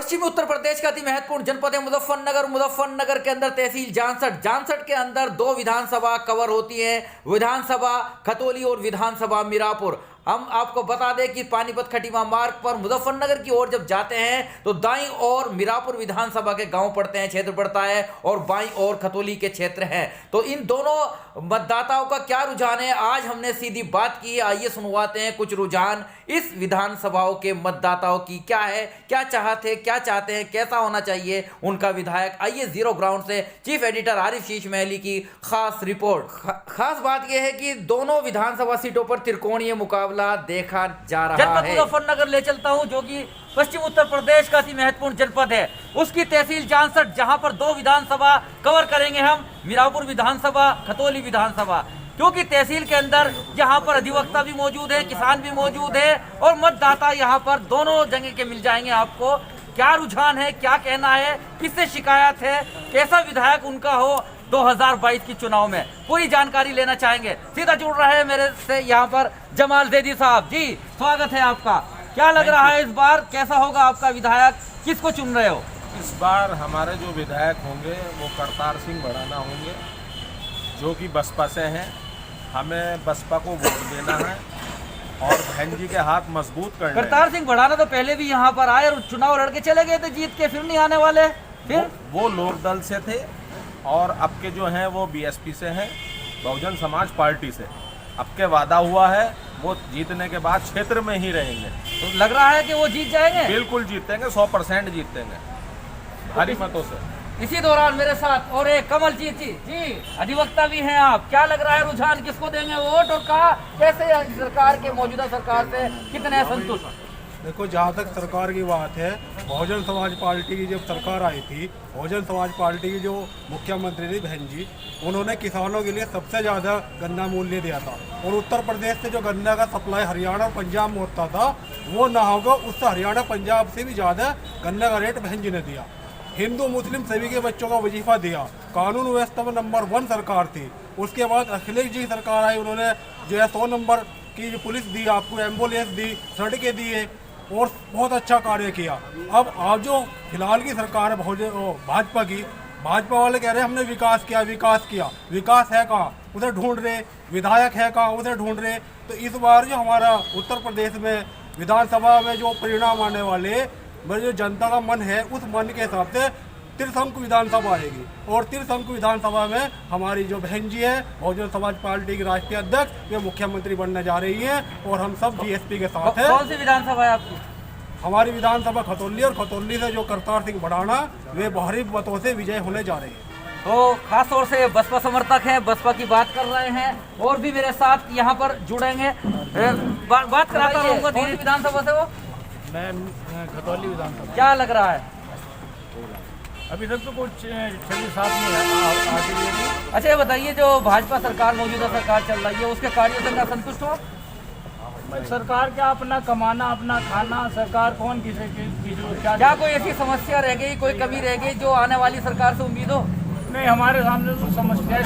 पश्चिमी उत्तर प्रदेश का अति महत्वपूर्ण जनपद है मुजफ्फरनगर। मुजफ्फरनगर के अंदर तहसील जानसठ के अंदर दो विधानसभा कवर होती है, विधानसभा खतौली और विधानसभा मीरापुर। हम आपको बता दें कि पानीपत खटीमा मार्ग पर मुजफ्फरनगर की ओर जब जाते हैं तो दाईं ओर मीरापुर विधानसभा के गांव पड़ते हैं, क्षेत्र पड़ता है, और बाईं ओर खतौली के क्षेत्र हैं। तो इन दोनों मतदाताओं का क्या रुझान है, आज हमने सीधी बात की। आइए सुनवाते हैं कुछ रुझान इस विधानसभाओं के मतदाताओं की क्या है, क्या चाहते हैं, क्या चाहते हैं, कैसा होना चाहिए उनका विधायक। आइए जीरो ग्राउंड से चीफ एडिटर आरिफ शीश महली की खास रिपोर्ट। खास बात यह है कि दोनों विधानसभा सीटों पर त्रिकोणीय मुकाबला देखा जा रहा है। मुजफ्फरनगर ले चलता हूं, जो कि पश्चिम उत्तर प्रदेश का अति महत्वपूर्ण जनपद है, उसकी तहसील जानसठ, जहां पर दो विधानसभा कवर करेंगे हम, मीरापुर विधानसभा, खतौली विधानसभा। क्योंकि तहसील के अंदर यहाँ पर अधिवक्ता भी मौजूद है, किसान भी मौजूद है और मतदाता यहाँ पर दोनों जगह के मिल जाएंगे आपको। क्या रुझान है, क्या कहना है, किससे शिकायत है, कैसा विधायक उनका हो 2022 की चुनाव में, पूरी जानकारी लेना चाहेंगे। सीधा जुड़ रहे हैं मेरे से यहाँ पर जमाल जैदी साहब जी, स्वागत है आपका। क्या लग रहा है इस बार, कैसा होगा आपका विधायक, किसको चुन रहे हो? इस बार हमारे जो विधायक होंगे वो करतार सिंह भड़ाना होंगे, जो कि बसपा से हैं। हमें बसपा को वोट देना है और बहन जी के हाथ मजबूत करना है। करतार सिंह भड़ाना तो पहले भी यहाँ पर आए और चुनाव लड़के चले गए थे, जीत के फिर नहीं आने वाले। फिर वो लोक दल से थे और अब के जो हैं वो बीएसपी से हैं, बहुजन समाज पार्टी से। अब के वादा हुआ है वो जीतने के बाद क्षेत्र में ही रहेंगे। तो लग रहा है कि वो जीत जाएंगे। बिल्कुल जीतेंगे, 100% जीतेंगे भारी मतों से। इसी दौरान मेरे साथ और एक कमलजीत जी अधिवक्ता भी हैं आप। क्या लग रहा है रुझान, किसको देंगे वोट और कहा कैसे सरकार के, मौजूदा सरकार से कितने संतुष्ट? देखो, जहाँ तक सरकार की बात है, बहुजन समाज पार्टी की जब सरकार आई थी, बहुजन समाज पार्टी की जो मुख्यमंत्री थी बहन जी, उन्होंने किसानों के लिए सबसे ज़्यादा गन्ना मूल्य दिया था। और उत्तर प्रदेश से जो गन्ना का सप्लाई हरियाणा और पंजाब में होता था, वो ना होगा, उससे हरियाणा पंजाब से भी ज़्यादा गन्ना का रेट बहन जी ने दिया। हिंदू मुस्लिम सभी के बच्चों का वजीफा दिया। कानून व्यवस्था में नंबर 1 सरकार थी। उसके बाद अखिलेश जी सरकार आई, उन्होंने जो है 100 नंबर की जो पुलिस दी, आपको एम्बुलेंस दी, सड़कें दिए और बहुत अच्छा कार्य किया। अब आप जो फिलहाल की सरकार है भाजपा की, भाजपा वाले कह रहे हैं हमने विकास किया, विकास किया। विकास है कहाँ, उसे ढूंढ रहे। विधायक है कहाँ, उसे ढूंढ रहे। तो इस बार जो हमारा उत्तर प्रदेश में विधानसभा में जो परिणाम आने वाले, मेरे जो जनता का मन है, उस मन के हिसाब से त्रिशंकु विधानसभा आएगी। और त्रिशंकु विधानसभा में हमारी जो बहन जी है, बहुजन समाज पार्टी की राष्ट्रीय अध्यक्ष, वे मुख्यमंत्री बनने जा रही हैं और हम सब जीएसपी के साथ हैं। कौन सी विधानसभा है आपकी? हमारी विधानसभा खतौली, और खतौली से जो करतार सिंह भड़ाना, वे भारी मतों से विजय होने जा रहे हैं। तो खास तौर से बसपा समर्थक हैं, बसपा की बात कर रहे हैं और भी मेरे साथ यहाँ पर जुड़ेंगे। बात कराता रहूँगा। धीरे विधानसभा से वो मैं खतौली विधानसभा। क्या लग रहा है? अभी तक तो कुछ छवि साफ नहीं है। अच्छा, ये बताइए, जो भाजपा सरकार, मौजूदा सरकार चल रही है, उसके कार्यों से क्या संतुष्ट हो? सरकार क्या, अपना कमाना, अपना खाना, सरकार कौन किसे क्या कोई ऐसी समस्या रह गई, कोई कमी रह गई जो आने वाली सरकार से उम्मीद हो? नहीं, हमारे सामने तो समस्या है,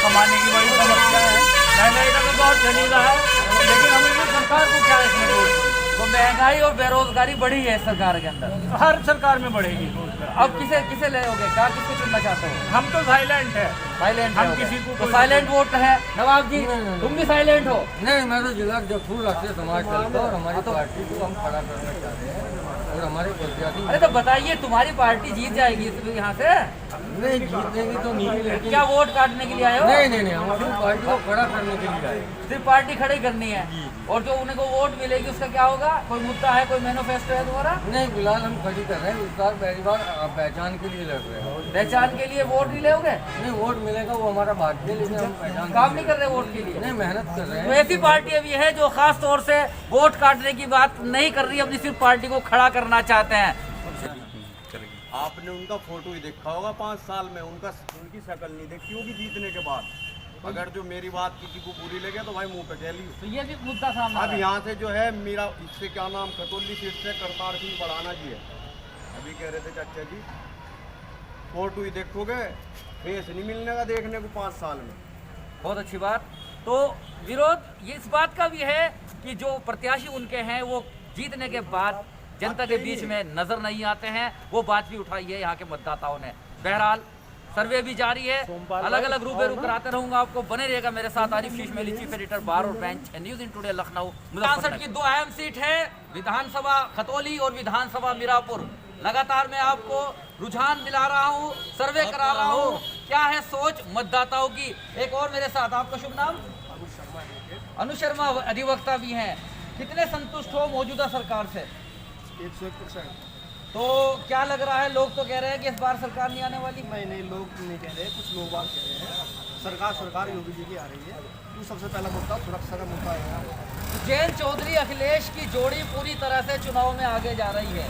कमाने की बड़ी समस्या है, महंगाई का तो बहुत चली रहा है, लेकिन हमें सरकार को क्या इसमें तो महंगाई और बेरोजगारी बढ़ी है सरकार के अंदर, हर सरकार में बढ़ेगी। अब किसे ले होगे, क्या किसको चुनना चाहते हो? हम तो साइलेंट है, साइलेंट हम किसी को तो साइलेंट वोट है। नवाब जी, तुम भी साइलेंट हो? नहीं, मैं तो जिला जो फूल राष्ट्रीय समाज चलता और हमारी पार्टी को हम खड़ा करना चाहते हैं और हमारे प्रत्याशी। अरे तो बताइए, तुम्हारी पार्टी जीत जाएगी यहाँ से? नहीं जीतेगी तो नहीं, लेकिन क्या वोट काटने के लिए आए हो? नहीं, हम अपनी पार्टी को खड़ा करने के लिए आए। सिर्फ पार्टी खड़ी करनी है, और जो उनको वोट मिलेगी उसका क्या होगा? कोई मुद्दा है, कोई मैनिफेस्टो है तुम्हारा? नहीं, फिलहाल हम खड़ी कर रहे हैं। इस बार पहली बार पहचान के लिए लड़ रहे हैं। पहचान के लिए वोट नहीं लोगे? नहीं, वोट मिलेगा वो हमारा भाग्य, लेकिन हम पहचान काम नहीं कर रहे वोट के लिए? नहीं, मेहनत कर रहे तो हैं। ऐसी पार्टी अभी है जो खास तौर से वोट काटने की बात नहीं कर रही, अपनी सिर्फ पार्टी को खड़ा करना चाहते हैं। आपने उनका फोटो ही देखा होगा 5 साल में, उनकी शक्ल नहीं देखी होगी जीतने के बाद। अगर जो मेरी बात किसी को बुरी लगे तो भाई मुंह पे कह ली। तो ये भी मुद्दा सामने अब यहाँ से जो है मेरा, इससे क्या नाम, खतौली सीट से करतार सिंह भड़ाना जी है। अभी कह रहे थे चाचा जी फोटो ही देखोगे, फेस नहीं मिलने का देखने को 5 साल में। बहुत अच्छी बात। तो विरोध ये इस बात का भी है कि जो प्रत्याशी उनके हैं वो जीतने के बाद जनता के बीच में नजर नहीं आते हैं, वो बात भी उठाई है यहाँ के मतदाताओं ने। बहरहाल सर्वे भी जारी है, अलग अलग रूबेरू कराते रहूंगा आपको। बने रहेगा मेरे साथ। आरिफ शीश मेली, चीफ एडिटर बार और bench, news in today Lucknow. सांसद की दो अहम सीट है, विधानसभा खतौली और विधानसभा मीरापुर। लगातार मैं आपको रुझान दिला रहा हूँ, सर्वे करा रहा हूँ, क्या है सोच मतदाताओं की। एक और मेरे साथ, आपका शुभ नाम? अनु शर्मा, अधिवक्ता भी हैं। कितने संतुष्ट हो मौजूदा सरकार से? 101%। तो क्या लग रहा है, लोग तो कह रहे हैं कि इस बार सरकार नहीं आने वाली। नहीं, लोग नहीं कह रहे, कुछ लोग बात कह रहे हैं। सरकार योगी जी की आ रही है। तो सबसे पहला मुद्दा सुरक्षा का मुद्दा है। जयंत चौधरी अखिलेश की जोड़ी पूरी तरह से चुनाव में आगे जा रही है,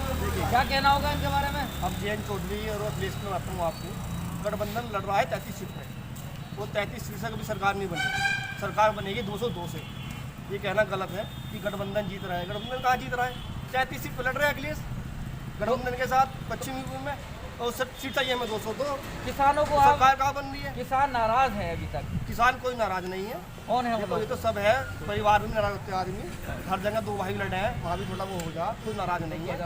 क्या कहना होगा इनके बारे में? अब जयंत चौधरी और अखिलेश में बात करूँ आपको, गठबंधन लड़ रहा है 33 सीट में। वो 33 सीट से कभी सरकार नहीं बनेगी, सरकार बनेगी 202 से। ये कहना गलत है कि गठबंधन जीत रहा है। गठबंधन कहाँ जीत रहा है? 33 सीट पर लड़ रहे हैं अखिलेश गठबंधन के साथ पश्चिम यूपी में, और सीट चाहिए हमें 202। किसानों को सरकार कहाँ बन रही है? किसान नाराज है अभी तक। किसान कोई नाराज नहीं है। कौन है ये तो सब है, परिवार में नाराज होते हैं आदमी। हर जगह दो भाई लड़े हैं, वहाँ भी थोड़ा वो हो जा, कोई नाराज नहीं है।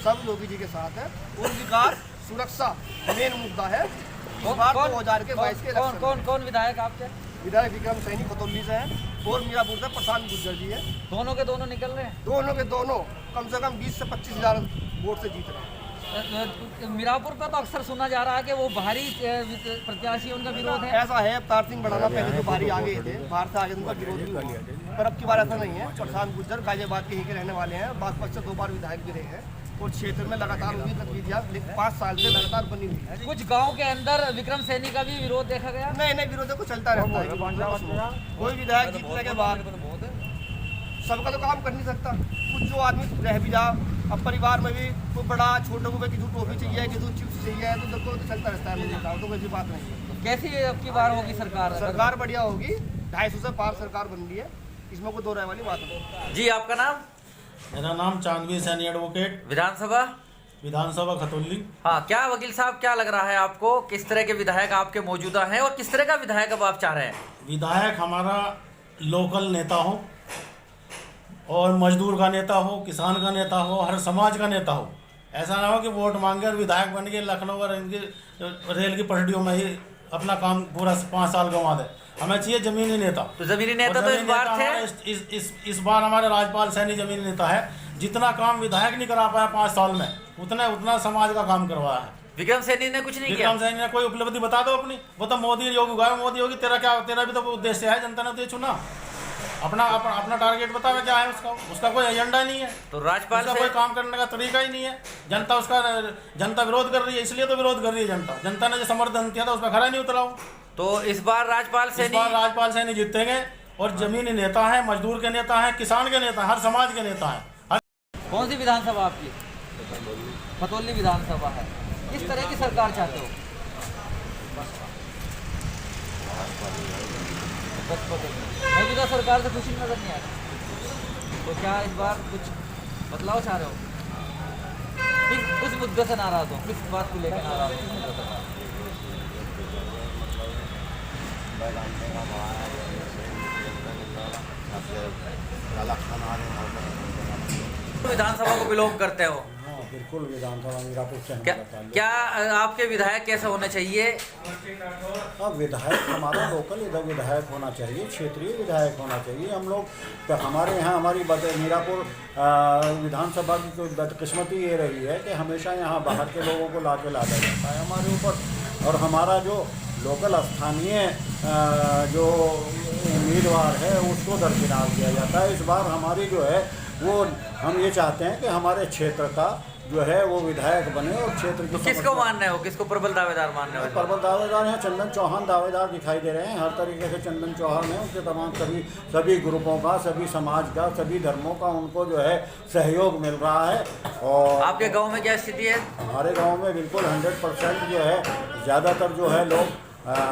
सब योगी जी के साथ है। और विकास सुरक्षा मेन मुद्दा है। इस बार 2022 के इलेक्शन में कौन विधायक आपके? विधायक विक्रम सैनी खतौली से हैं और मीरापुर से प्रशांत गुर्जर जी है। दोनों के दोनों निकल रहे हैं। दोनों के दोनों कम से कम 20 से 25 हज़ार वोट से जीत रहे हैं। मीरापुर पर तो अक्सर सुना जा रहा है कि वो बाहरी प्रत्याशी, उनका विरोध है। ऐसा है, अवतार सिंह बढ़ाना पहले तो बाहरी आ गए थे, बाहर से आगे उनका विरोध भी हुआ, पर अब की बार ऐसा नहीं है। प्रशांत गुर्जर गाजियाबाद के ही के रहने वाले हैं, बागपत से 2 बार विधायक भी रहे हैं और क्षेत्र में लगातार उनकी गतिविधियाँ 5 साल से लगातार बनी हुई है। कुछ गांव के अंदर विक्रम सैनी का भी विरोध देखा गया। नहीं, विरोध को चलता रहता है। कोई विधायक जीतने के बाद सबका तो काम कर नहीं सकता। कुछ जो आदमी रह भी जा, अब परिवार में भी कोई बड़ा छोटे को किसी टॉफी चाहिए, किसी चिप्स चाहिए, तो सबको तो चलता रहता है। मुझे तो कोई बात नहीं है। कैसी अब की बार होगी सरकार? सरकार बढ़िया होगी, 250 से पार सरकार बन रही है, इसमें कोई दो राय वाली बात नहीं। जी, आपका नाम? मेरा नाम चांदवी सैनी एडवोकेट, विधानसभा खतौली। हाँ, क्या वकील साहब, क्या लग रहा है आपको, किस तरह के विधायक आपके मौजूदा हैं और किस तरह का विधायक अब आप चाह रहे हैं? विधायक हमारा लोकल नेता हो और मजदूर का नेता हो, किसान का नेता हो, हर समाज का नेता हो। ऐसा ना हो कि वोट मांगे और विधायक बन के लखनऊ और इनके रेल की पटरियों में ही अपना काम पूरा 5 साल गंवा दे। हमें चाहिए जमीनी नेता। तो जमीनी नेता तो इस बार थे। इस बार हमारे राजपाल सैनी जमीनी नेता है। जितना काम विधायक नहीं करा पाया 5 साल में, उतना समाज का काम करवाया है। विक्रम सैनी ने कुछ नहीं किया। विक्रम सैनी ने कोई उपलब्धि बता दो अपनी। वो तो मोदी योगी गए, मोदी योगी तेरा भी तो उद्देश्य है, जनता ने तो ये चुना। अपना टारगेट बतावे क्या है उसका कोई एजेंडा नहीं है। तो राज्यपाल कोई काम करने का तरीका ही नहीं है। जनता विरोध कर रही है, इसलिए तो विरोध कर रही है जनता ने जो समर्थन किया था उसमें खरा नहीं उतरा। तो इस बार राजपाल सैनी जीतेंगे और जमीनी नेता है, मजदूर के नेता है, किसान के नेता, हर समाज के नेता है। कौन सी विधानसभा आपकी? खतौली विधानसभा है। किस तरह की सरकार चाहते हो? मौजूदा सरकार से खुशी नजर नहीं आ रही, तो क्या इस बार कुछ बदलाव चाह रहे हो? किस मुद्दे से नाराज हो, किस बात को लेकर नाराज हो? विधानसभा को बिलोंग करते हो? हाँ, बिल्कुल विधानसभा मीरापुर से। क्या आपके विधायक कैसे होने चाहिए? अब विधायक हमारा लोकल इधर विधायक होना चाहिए, क्षेत्रीय विधायक होना चाहिए। हम लोग तो हमारे यहाँ हमारी मीरापुर विधानसभा की तो बदकिस्मती ये रही है कि हमेशा यहाँ बाहर के लोगों को लाके लादा जाता है हमारे ऊपर, और हमारा जो लोकल स्थानीय जो उम्मीदवार है उसको दरकिनार किया जाता है। इस बार हमारी जो है वो हम ये चाहते हैं कि हमारे क्षेत्र का जो है वो विधायक बने और क्षेत्र की। किसको मान रहे हो, किसको प्रबल दावेदार मान रहे हो? प्रबल दावेदार हैं, चंदन चौहान दावेदार दिखाई दे रहे हैं। हर तरीके से चंदन चौहान है, उसके तमाम सभी ग्रुपों का, सभी समाज का, सभी धर्मों का उनको जो है सहयोग मिल रहा है। और आपके गांव में क्या स्थिति है? हमारे गांव में बिल्कुल 100% जो है ज़्यादातर जो है लोग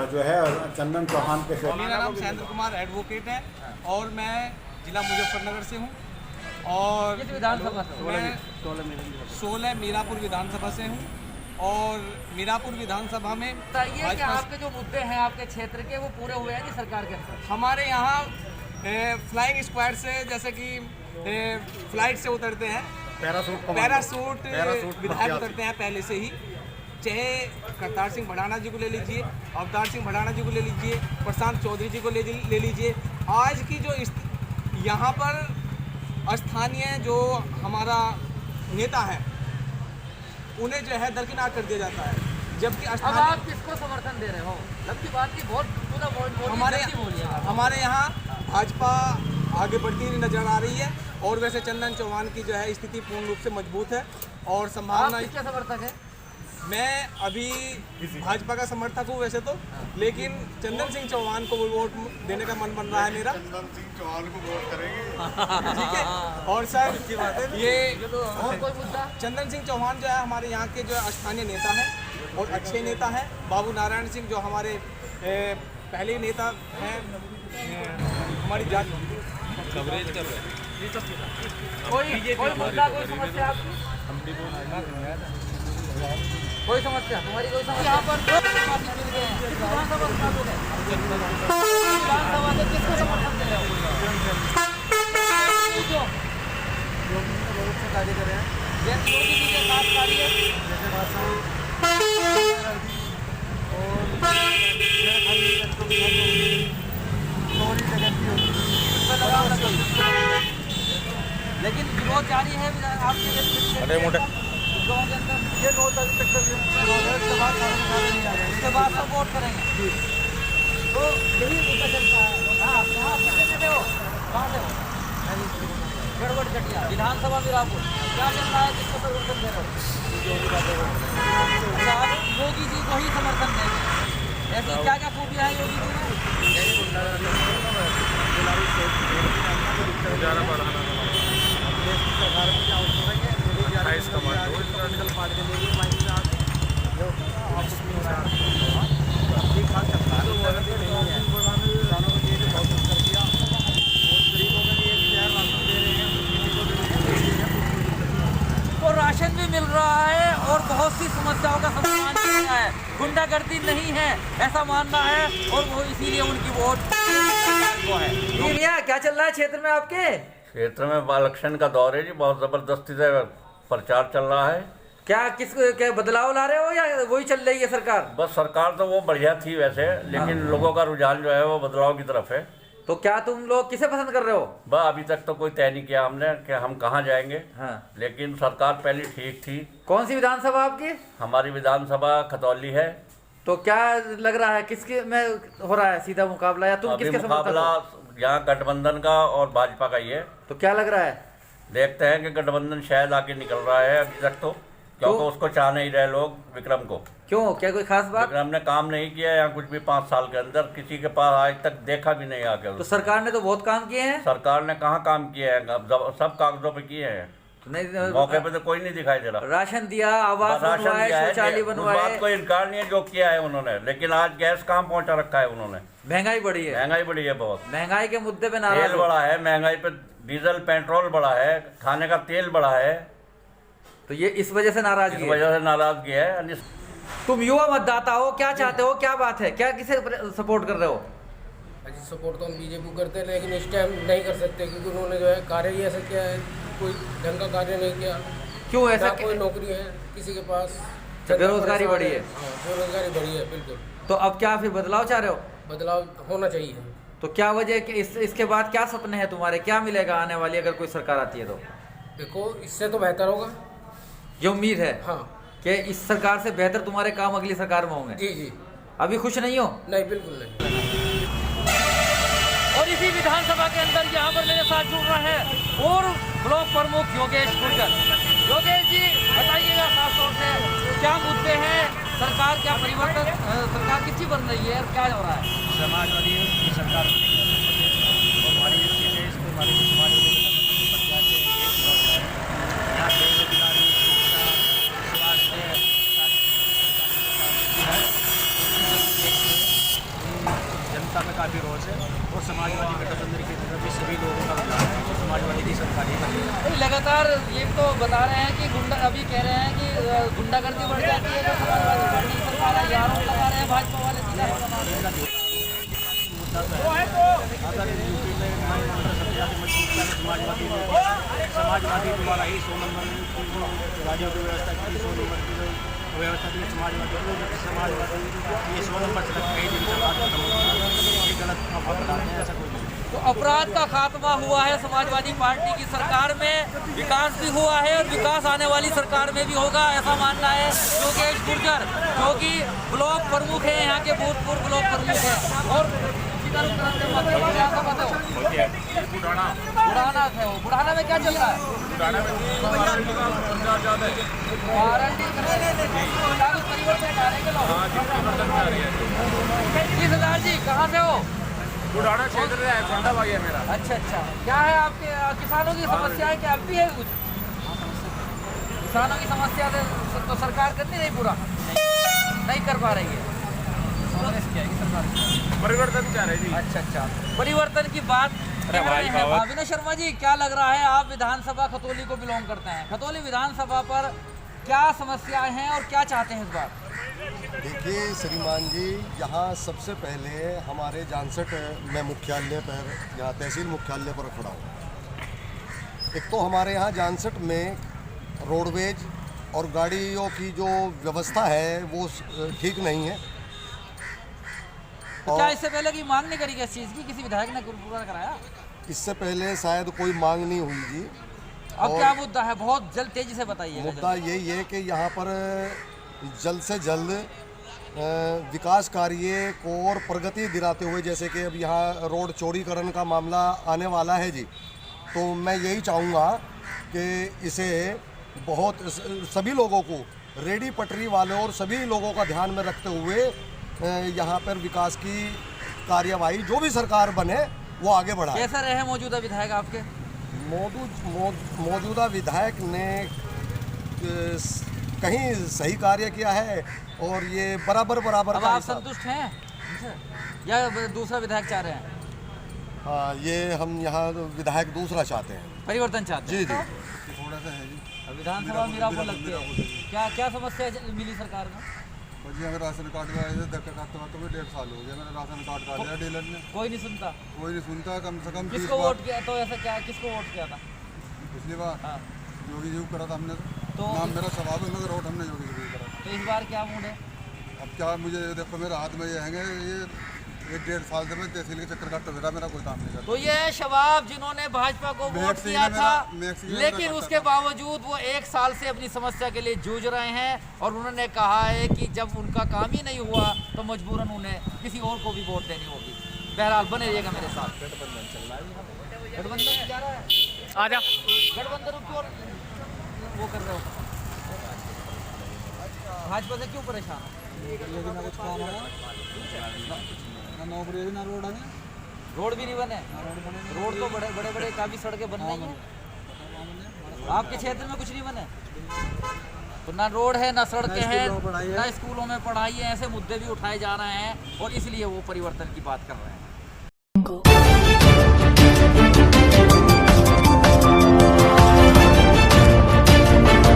जो है चंदन चौहान के से। मेरा नाम सैंद्र कुमार एडवोकेट है और मैं जिला मुजफ्फरनगर से हूँ और किस विधानसभा से? मैं 16 मीरापुर विधानसभा से हूँ और मीरापुर विधानसभा में बताइए कि आपके जो मुद्दे हैं आपके क्षेत्र के वो पूरे हुए हैं कि सरकार के अंदर? हमारे यहाँ फ्लाइंग स्क्वाड से, जैसे कि फ्लाइट से उतरते हैं पैरासूट विधायक उतरते हैं पहले से ही, चाहे करतार सिंह भड़ाना जी को ले लीजिए, अवतार सिंह भड़ाना जी को ले लीजिए, प्रशांत चौधरी जी को ले लीजिए। आज की जो यहाँ पर स्थानीय जो हमारा नेता है उन्हें जो है दरकिनार कर दिया जाता है, जबकि अब आप किसको समर्थन दे रहे हो? लग की बात की बहुत हमारे यहाँ भाजपा आगे बढ़ती हुई नजर आ रही है और वैसे चंदन चौहान की जो है स्थिति पूर्ण रूप से मजबूत है और संभावना। आप किसके समर्थक है? मैं अभी भाजपा का समर्थक हूँ वैसे तो, लेकिन चंदन सिंह चौहान को वोट देने का मन बन रहा है मेरा। चंदन सिंह चौहान को वोट करेंगे। ठीक है। और सर ये और कोई मुद्दा? चंदन सिंह चौहान जो है हमारे यहाँ के जो स्थानीय नेता है और अच्छे नेता हैं। बाबू नारायण सिंह जो हमारे पहले नेता हैं हमारी जात कवरेज कर रहे हैं। कोई मुद्दा, कोई समस्या आपकी? कोई समस्या तुम्हारी? कोई समस्या? यहाँ पर दो पार्टी मिल गए हैं, विधानसभा स्थापित है। विधानसभा में किसको समर्थन दे रहे हो? बहुत से कार्य कर रहे हैं, जैसे योगी जी के साथ कार्य लेकिन विरोध जारी है आपके मोटे मोटे गाँव के अंदर। ये 9 तारीख तक उसके बाद सब वोट करेंगे। तो यही मुद्दा चलता है। हाँ, कहाँ से हो? कहाँ से हो? गड़बड़ चटिया विधानसभा मीरापुर। क्या चल रहा है? किसको समर्थन दे रहे हो? अच्छा, आप योगी जी को ही समर्थन देंगे। ऐसी क्या क्या खूबियाँ हैं योगी जी में? तो राशन भी मिल रहा है और बहुत सी समस्याओं का समाधान किया गया है। गुंडागर्दी नहीं है ऐसा मानना है और वो इसीलिए उनकी वोट को है। जी भैया, क्या चल रहा है क्षेत्र में आपके? क्षेत्र में इलेक्शन का दौर है जी, बहुत जबरदस्ती से प्रचार चल रहा है। क्या बदलाव ला रहे हो या वही चल रही है सरकार? बस सरकार तो वो बढ़िया थी वैसे, लेकिन लोगों का रुझान जो है वो बदलाव की तरफ है। तो क्या तुम लोग किसे पसंद कर रहे हो? बस अभी तक तो कोई तय नहीं किया हमने कि हम कहाँ जाएंगे। हाँ। लेकिन सरकार पहले ठीक थी। कौन सी विधानसभा आपकी? हमारी विधानसभा खतौली है। तो क्या लग रहा है किसके में हो रहा है सीधा मुकाबला, या तुम किसके समर्थक मुकाबला हो? यहाँ गठबंधन का और भाजपा का ही है। तो क्या लग रहा है? देखते हैं कि गठबंधन शायद आके निकल रहा है अभी तक तो, क्योंकि उसको चाह नहीं रहे लोग, विक्रम को। क्यों, क्या कोई खास बात? विक्रम ने काम नहीं किया यहाँ कुछ भी 5 साल के अंदर, किसी के पास आज तक देखा भी नहीं आके। तो सरकार ने तो बहुत काम किए हैं। सरकार ने कहाँ काम किया है? सब कागजों पे किए हैं, मौके पे तो कोई नहीं दिखाई दे रहा। राशन दिया, आवास बनवाए, शौचालय बनवाए, बात कोई इनकार नहीं है जो किया है उन्होंने, लेकिन आज गैस कहाँ पहुँचा रखा है उन्होंने? महंगाई बढ़ी है। महंगाई बढ़ी है बहुत। महंगाई के मुद्दे पे नाराज तेल बढ़ा है, महंगाई पे डीजल पेट्रोल बढ़ा है, खाने का तेल बढ़ा है। तो ये इस वजह से नाराजगी, इस वजह से नाराजगी है। तुम युवा मतदाता हो, क्या चाहते हो, क्या बात है, क्या किसे सपोर्ट कर रहे हो? सपोर्ट तो हम बीजेपी को करते हैं, लेकिन इस टाइम नहीं कर सकते क्योंकि उन्होंने जो है कार्य ही ऐसा किया है, कोई ढंग का कार्य नहीं किया। क्यों ऐसा? कोई नौकरी है किसी के पास, बेरोजगारी बढ़ी है। बेरोजगारी बढ़ी है बिल्कुल। तो अब क्या फिर बदलाव चाह रहे हो? बदलाव होना चाहिए। तो क्या वजह कि इसके बाद क्या सपने हैं तुम्हारे, क्या मिलेगा आने वाली अगर कोई सरकार आती है तो? देखो, इससे तो बेहतर होगा, ये उम्मीद है। हाँ, कि इस सरकार से बेहतर तुम्हारे काम अगली सरकार में होंगे। जी जी। अभी खुश नहीं हो? नहीं, बिल्कुल नहीं। और इसी विधानसभा के अंदर यहाँ पर मेरे साथ जुड़ रहे हैं और ब्लॉक प्रमुख योगेश गुर्जर। योगेश जी, बताइएगा साफ तौर से क्या मुद्दे हैं, सरकार क्या परिवर्तन, सरकार किसकी बन रही है और क्या हो रहा है? समाजवादी की सरकार और हमारी जो चीज़ है इसको हमारे समाजवादी यहाँ बेरोजगारी, शिक्षा, स्वास्थ्य, जनता में काफ़ी रोष है और समाजवादी गठबंधन की तरफ भी सभी लोगों का रुझान है तो समाजवादी की सरकार ही बनी। लगातार ये तो बता रहे हैं कि अभी कह रहे हैं कि गुंडागर्दी बढ़ जाती है, समाजवादी बढ़नी सरकार है, आरोप लगा रहे हैं भाजपा वाले। अगर यूपी में जाति मजबूत करना समाजवादी ने, समाजवादी द्वारा ही 100 नंबर की जो गाड़ियों की व्यवस्था की, 100 नंबर की जो व्यवस्था की समाजवादी ये 100 नंबर से कहीं भी सरकार खत्म होगी, ये गलत आप बताते हैं, ऐसा कोई नहीं। तो अपराध का खात्मा हुआ है समाजवादी पार्टी की सरकार में, विकास भी हुआ है और विकास आने वाली सरकार में भी होगा, ऐसा मानना है योगेश गुर्जर, जो कि ब्लॉक प्रमुख है, यहाँ के भूतपूर्व ब्लॉक प्रमुख है। और बुढ़ाना थे वो, बुढ़ाना में क्या चल रहा है? जी कहाँ से हो? बुढ़ाना क्षेत्र है, फंडाबाग है मेरा। अच्छा अच्छा, क्या है आपके किसानों की समस्याएं? क्या अब भी है कुछ किसानों की समस्या से तो सरकार करती नहीं, पूरा नहीं कर पा रही है, क्या है सरकार परिवर्तन चाह रहे जी। अच्छा अच्छा, परिवर्तन की बात कह रहे हैं। अविनाश शर्मा जी, क्या लग रहा है, आप विधानसभा खतौली को बिलोंग करते हैं, खतौली विधानसभा पर क्या समस्याएं हैं और क्या चाहते हैं इस बार? देखिए श्रीमान जी, यहाँ सबसे पहले हमारे जानसठ में मुख्यालय पर, यहाँ तहसील मुख्यालय पर खड़ा हूँ। एक तो हमारे यहाँ जानसठ में रोडवेज और गाड़ियों की जो व्यवस्था है वो ठीक नहीं है। तो क्या इससे पहले की मांग नहीं करी इस चीज़ की, किसी विधायक ने पूरा कराया? इससे पहले शायद कोई मांग नहीं हुई जी। अब क्या मुद्दा है, बहुत जल्द तेजी से बताइए। मुद्दा यही है कि यहाँ पर जल्द से जल्द विकास कार्य को और प्रगति दिलाते हुए, जैसे कि अब यहाँ रोड चौड़ीकरण का मामला आने वाला है जी, तो मैं यही चाहूँगा कि इसे बहुत सभी लोगों को, रेडी पटरी वालों और सभी लोगों का ध्यान में रखते हुए यहाँ पर विकास की कार्यवाही जो भी सरकार बने वो आगे बढ़ाए। कैसा रहे मौजूदा विधायक आपके? मौजूदा विधायक ने कहीं सही कार्य किया है और ये बराबर अब आप संतुष्ट हैं या दूसरा विधायक चाह रहे हैं? हाँ, ये हम यहाँ विधायक दूसरा चाहते हैं, परिवर्तन चाहते हैं। जी जी, थोड़ा सा है जी। विधानसभा मीरापुर लगती है, क्या समस्या मिली सरकार में? जी हमें राशन कार्ड का धक्का खाते हुआ तो 1.5 साल हो गया, मैंने राशन कार्ड काट लिया डीलर ने, कोई नहीं सुनता, कोई नहीं सुनता। कम से कम किसको वोट किया? तो ऐसा क्या, किसको वोट किया था पिछली बार? हाँ, योगी जी को करा था हमने, तो नाम मेरा स्वभाव है मगर वोट हमने योगी जी को करा। तो इस बार क्या मूड है? अब क्या, मुझे देखो मेरे हाथ में ये हैंगे, ये 1.5 साल से मैं तहसील के चक्कर काटता फिरा, मेरा कोई काम नहीं करता। तो ये शबाब जिन्होंने भाजपा को वोट किया था, लेकिन उसके बावजूद वो 1 साल से अपनी समस्या के लिए जूझ रहे हैं और उन्होंने कहा है कि जब उनका काम ही नहीं हुआ तो मजबूरन उन्हें किसी और को भी वोट देनी होगी। बहरहाल बने रहिएगा मेरे साथ। गठबंधन चल रहा है, गठबंधन क्या रहा है, आजा गठबंधन की ओर वो कर रहे हो, भाजपा से क्यों परेशान हो? कुछ काम है ना, नौकरी ना, रोड भी नहीं बने, रोड तो बड़े काफी सड़कें बन रही हैं, आपके क्षेत्र में कुछ नहीं बने, तो ना रोड है ना सड़कें हैं ना स्कूलों में पढ़ाई है, ऐसे मुद्दे भी उठाए जा रहे हैं और इसलिए वो परिवर्तन की बात कर रहे हैं।